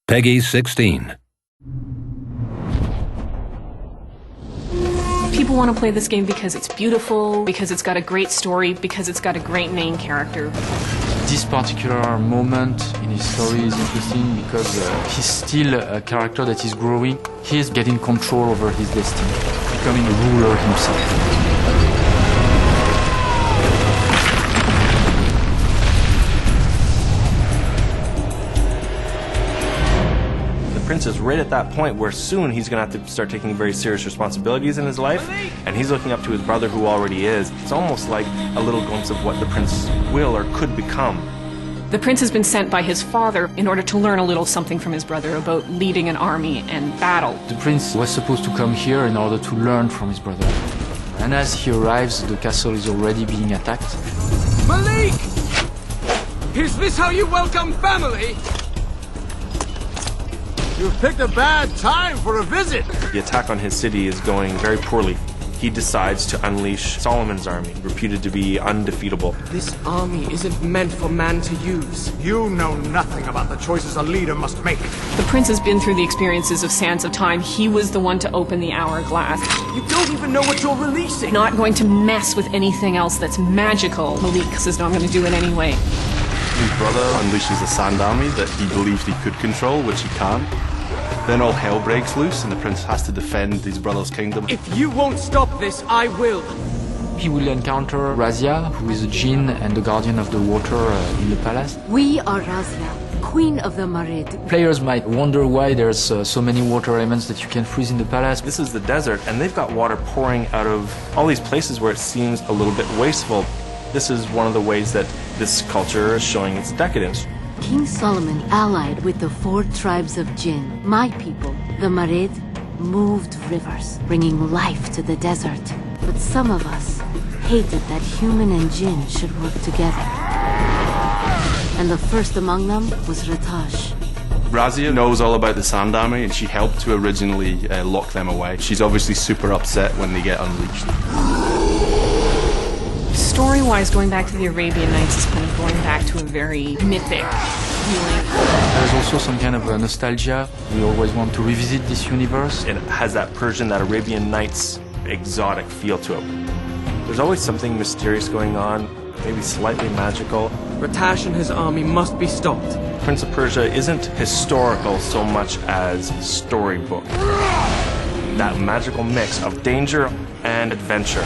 Peggy 16. People want to play this game because it's beautiful, because it's got a great story, because it's got a great main character. This particular moment in his story is interesting because he's still a character that is growing. He's getting control over his destiny, becoming a ruler himself. The prince is right at that point where soon he's going to have to start taking very serious responsibilities in his life, and he's looking up to his brother who already is. It's almost like a little glimpse of what the prince will or could become. The prince has been sent by his father in order to learn a little something from his brother about leading an army and battle. The prince was supposed to come here in order to learn from his brother. And as he arrives, the castle is already being attacked. Malik! Is this how you welcome family? You've picked a bad time for a visit. The attack on his city is going very poorly. He decides to unleash Solomon's army, reputed to be undefeatable. This army isn't meant for man to use. You know nothing about the choices a leader must make. The prince has been through the experiences of Sands of Time. He was the one to open the hourglass. You don't even know what you're releasing. Not going to mess with anything else that's magical. Malik says, no, I'm going to do it anyway. His brother unleashes a sand army that he believes he could control, which he can. Then all hell breaks loose and the prince has to defend his brother's kingdom. If you won't stop this, I will. He will encounter Razia, who is a djinn and the guardian of the water in the palace. We are Razia, queen of the Marid. Players might wonder why there's so many water elements that you can freeze in the palace. This is the desert, and they've got water pouring out of all these places where it seems a little bit wasteful. This is one of the ways that this culture is showing its decadence. King Solomon allied with the 4 tribes of Jinn. My people, the Marid, moved rivers, bringing life to the desert. But some of us hated that human and Jinn should work together. And the first among them was Ratash. Razia knows all about the sand army and she helped to originally lock them away. She's obviously super upset when they get unleashed. Story-wise, going back to the Arabian Nights is kind of going back to a very mythic feeling. There's also some kind of nostalgia. We always want to revisit this universe. It has that Persian, that Arabian Nights exotic feel to it. There's always something mysterious going on, maybe slightly magical. Ratash and his army must be stopped. Prince of Persia isn't historical so much as storybook. That magical mix of danger and adventure.